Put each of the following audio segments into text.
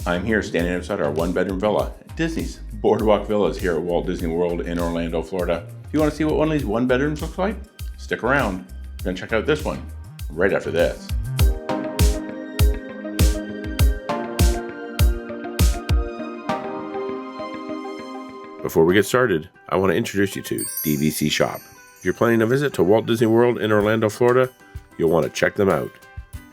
I'm here standing outside our one-bedroom villa at Disney's BoardWalk Villas here at Walt Disney World in Orlando, Florida. If you want to see what one of these one-bedrooms looks like, stick around. We're going to check out this one right after this. Before we get started, I want to introduce you to DVC Shop. If you're planning a visit to Walt Disney World in Orlando, Florida, you'll want to check them out.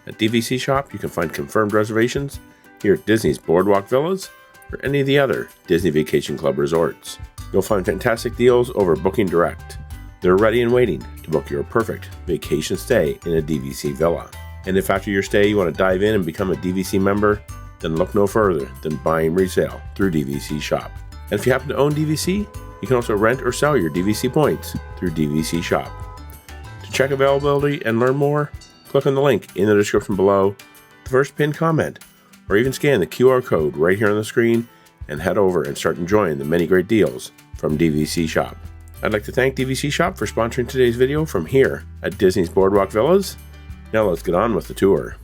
At DVC Shop, you can find confirmed reservations here at Disney's BoardWalk Villas or any of the other Disney Vacation Club resorts. You'll find fantastic deals over Booking Direct. They're ready and waiting to book your perfect vacation stay in a DVC villa. And if after your stay you want to dive in and become a DVC member, then look no further than buying resale through DVC Shop. And if you happen to own DVC, you can also rent or sell your DVC points through DVC Shop. To check availability and learn more, click on the link in the description below, the first pinned comment, or even scan the QR code right here on the screen and head over and start enjoying the many great deals from DVC Shop. I'd like to thank DVC Shop for sponsoring today's video from here at Disney's BoardWalk Villas. Now let's get on with the tour.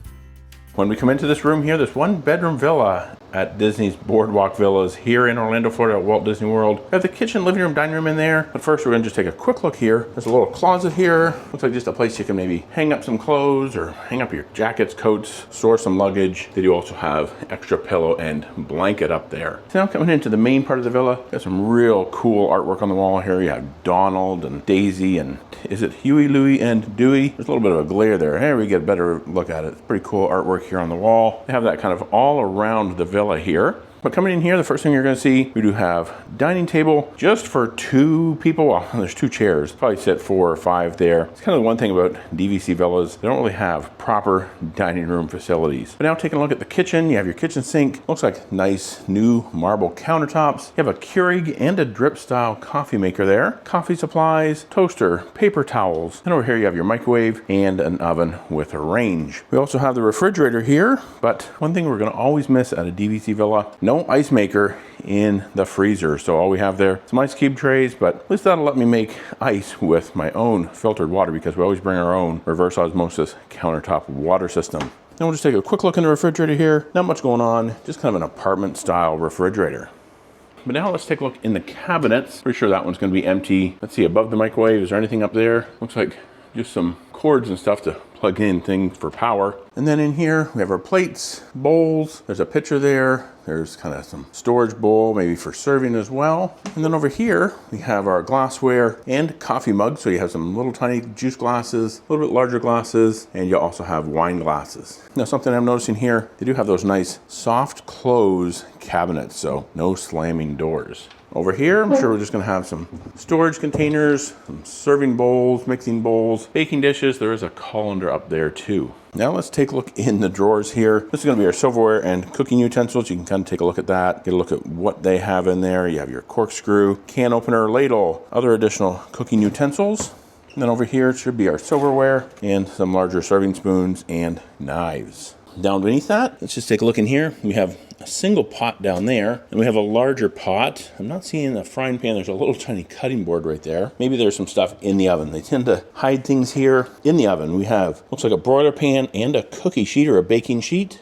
When we come into this room here, this one-bedroom villa at Disney's BoardWalk Villas here in Orlando, Florida at Walt Disney World. We have the kitchen, living room, dining room in there. But first, we're gonna just take a quick look here. There's a little closet here. Looks like just a place you can maybe hang up some clothes or hang up your jackets, coats, store some luggage. They do also have extra pillow and blanket up there. So now coming into the main part of the villa, got some real cool artwork on the wall here. You have Donald and Daisy and is it Huey, Louie, and Dewey? There's a little bit of a glare there. Here we get a better look at it. It's pretty cool artwork here on the wall. They have that kind of all around the villa here. But coming in here, the first thing you're gonna see, we do have dining table just for 2 people. Well, there's 2 chairs, probably sit 4 or 5 there. It's kind of the one thing about DVC villas, they don't really have proper dining room facilities. But now taking a look at the kitchen, you have your kitchen sink. Looks like nice new marble countertops. You have a Keurig and a drip style coffee maker there. Coffee supplies, toaster, paper towels. And over here you have your microwave and an oven with a range. We also have the refrigerator here, but one thing we're gonna always miss at a DVC villa, no ice maker in the freezer. So all we have there, some ice cube trays, but at least that'll let me make ice with my own filtered water because we always bring our own reverse osmosis countertop water system. Then we'll just take a quick look in the refrigerator here. Not much going on, just kind of an apartment style refrigerator. But now let's take a look in the cabinets. Pretty sure that one's gonna be empty. Let's see, above the microwave, is there anything up there? Looks like just some cords and stuff to plug in things for power. And then in here, we have our plates, bowls. There's a pitcher there. There's kind of some storage bowl, maybe for serving as well. And then over here, we have our glassware and coffee mugs. So you have some little tiny juice glasses, a little bit larger glasses, and you also have wine glasses. Now, something I'm noticing here, they do have those nice soft close cabinets, so no slamming doors. Over here, I'm sure we're just gonna have some storage containers, some serving bowls, mixing bowls, baking dishes. There is a colander up there too. Now let's take a look in the drawers here. This is gonna be our silverware and cooking utensils. You can kind of take a look at that, get a look at what they have in there. You have your corkscrew, can opener, ladle, other additional cooking utensils. And then over here, it should be our silverware and some larger serving spoons and knives. Down beneath that, let's just take a look in here. We have a single pot down there, and we have a larger pot. I'm not seeing a frying pan. There's a little tiny cutting board right there. Maybe there's some stuff in the oven. They tend to hide things here in the oven. We have, looks like a broiler pan and a cookie sheet or a baking sheet.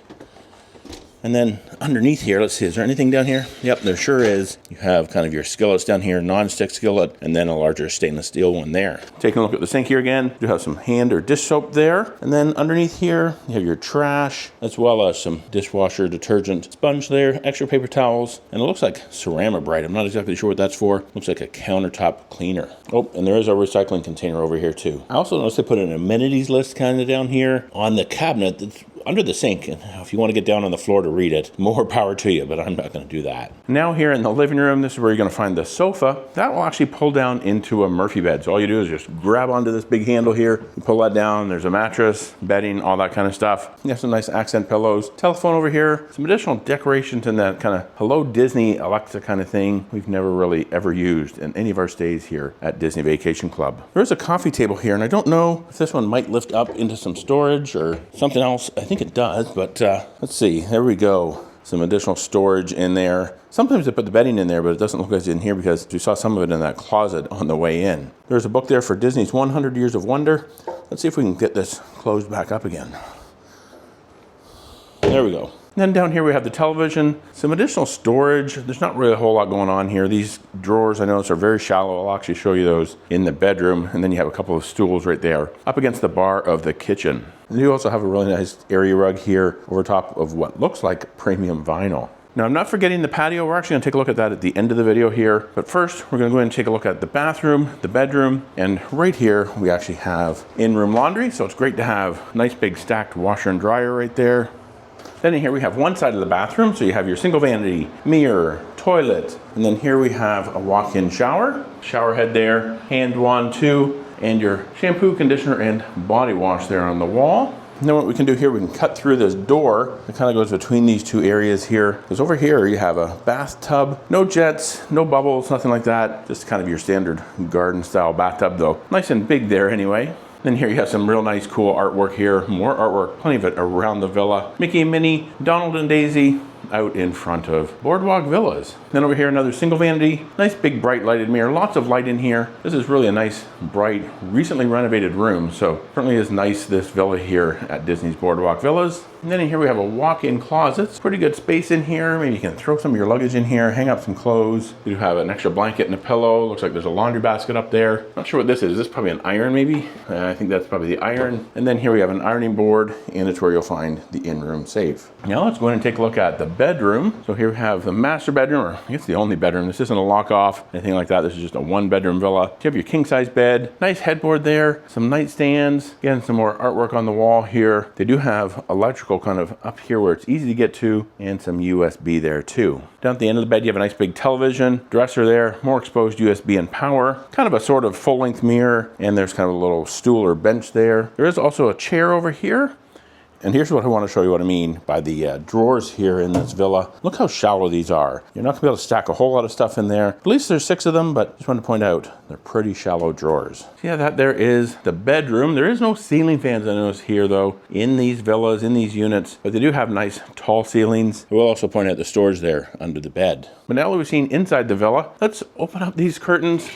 And then underneath here, let's see, is there anything down here? Yep, there sure is. You have kind of your skillets down here, non-stick skillet, and then a larger stainless steel one there. Taking a look at the sink here again, you have some hand or dish soap there. And then underneath here, you have your trash, as well as some dishwasher detergent sponge there, extra paper towels, and it looks like ceramic bright. I'm not exactly sure what that's for. Looks like a countertop cleaner. Oh, and there is a recycling container over here too. I also noticed they put an amenities list kind of down here on the cabinet that's under the sink. And if you want to get down on the floor to read it, more power to you, but I'm not going to do that. Now here in the living room, this is where you're going to find the sofa. That will actually pull down into a Murphy bed. So all you do is just grab onto this big handle here, you pull that down, there's a mattress, bedding, all that kind of stuff. You have some nice accent pillows, telephone over here, some additional decorations in that kind of Hello Disney Alexa kind of thing we've never really ever used in any of our stays here at Disney Vacation Club. There is a coffee table here, and I don't know if this one might lift up into some storage or something else. I think it does, but let's see. There we go. Some additional storage in there. Sometimes they put the bedding in there, but it doesn't look like it's in here because we saw some of it in that closet on the way in. There's a book there for Disney's 100 Years of Wonder. Let's see if we can get this closed back up again. There we go. then down here we have the television, some additional storage. There's not really a whole lot going on here. These drawers I notice are very shallow. I'll actually show you those in the bedroom. And then you have a couple of stools right there up against the bar of the kitchen. And you also have a really nice area rug here over top of what looks like premium vinyl. Now, I'm not forgetting the patio. We're actually going to take a look at that at the end of the video here. But first, we're going to go ahead and take a look at the bathroom, the bedroom, and right here, we actually have in-room laundry. So it's great to have a nice big stacked washer and dryer right there. Then in here, we have one side of the bathroom. So you have your single vanity, mirror, toilet, and then here we have a walk-in shower, shower head there, hand wand too, and your shampoo, conditioner, and body wash there on the wall. And then what we can do here, we can cut through this door. It kind of goes between these two areas here. Because over here you have a bathtub, no jets, no bubbles, nothing like that. Just kind of your standard garden style bathtub though. Nice and big there anyway. Then here you have some real nice cool artwork here. More artwork, plenty of it around the villa. Mickey and Minnie, Donald and Daisy, out in front of BoardWalk Villas. Then over here, another single vanity, nice big bright lighted mirror, lots of light in here. This is really a nice, bright, recently renovated room. So certainly is nice, this villa here at Disney's BoardWalk Villas. And then in here we have a walk-in closet. It's pretty good space in here. Maybe you can throw some of your luggage in here, hang up some clothes. You have an extra blanket and a pillow. Looks like there's a laundry basket up there. Not sure what this is. Is this probably an iron maybe? I think that's probably the iron. And then here we have an ironing board, and it's where you'll find the in-room safe. Now let's go in and take a look at the bedroom. So here we have the master bedroom, or I guess the only bedroom. This isn't a lock-off, anything like that. This is just a one-bedroom villa. You have your king-size bed, nice headboard there, some nightstands. Again, some more artwork on the wall here. They do have electrical kind of up here where it's easy to get to, and some USB there too. Down at the end of the bed, you have a nice big television, dresser there, more exposed USB and power, kind of a sort of full-length mirror, and there's kind of a little stool or bench there. There is also a chair over here. And here's what I want to show you what I mean by the drawers here in this villa. Look how shallow these are. You're not going to be able to stack a whole lot of stuff in there. At least there's 6 of them, but just want to point out they're pretty shallow drawers. So yeah, that there is the bedroom. There is no ceiling fans I notice here though in these villas, in these units, but they do have nice tall ceilings. I will also point out the storage there under the bed. But now that we've seen inside the villa, let's open up these curtains.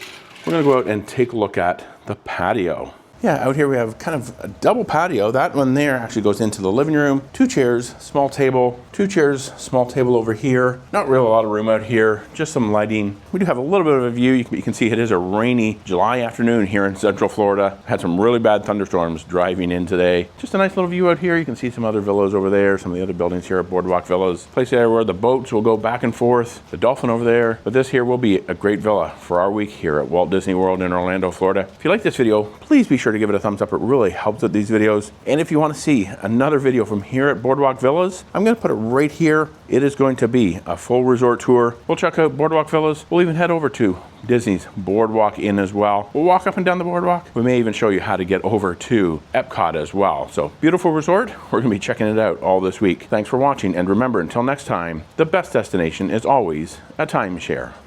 We're going to go out and take a look at the patio. Yeah, out here we have kind of a double patio. That one there actually goes into the living room. 2 chairs, small table, 2 chairs, small table over here. Not really a lot of room out here, just some lighting. We do have a little bit of a view. You can see it is a rainy July afternoon here in Central Florida. Had some really bad thunderstorms driving in today. Just a nice little view out here. You can see some other villas over there, some of the other buildings here at BoardWalk Villas. Place there where the boats will go back and forth. The dolphin over there. But this here will be a great villa for our week here at Walt Disney World in Orlando, Florida. If you like this video, please be sure to give it a thumbs up. It really helps with these videos. And if you want to see another video from here at BoardWalk Villas, I'm going to put it right here. It is going to be a full resort tour. We'll check out BoardWalk Villas. We'll even head over to Disney's BoardWalk Inn as well. We'll walk up and down the boardwalk. We may even show you how to get over to Epcot as well. So beautiful resort. We're going to be checking it out all this week. Thanks for watching. And remember, until next time, the best destination is always a timeshare.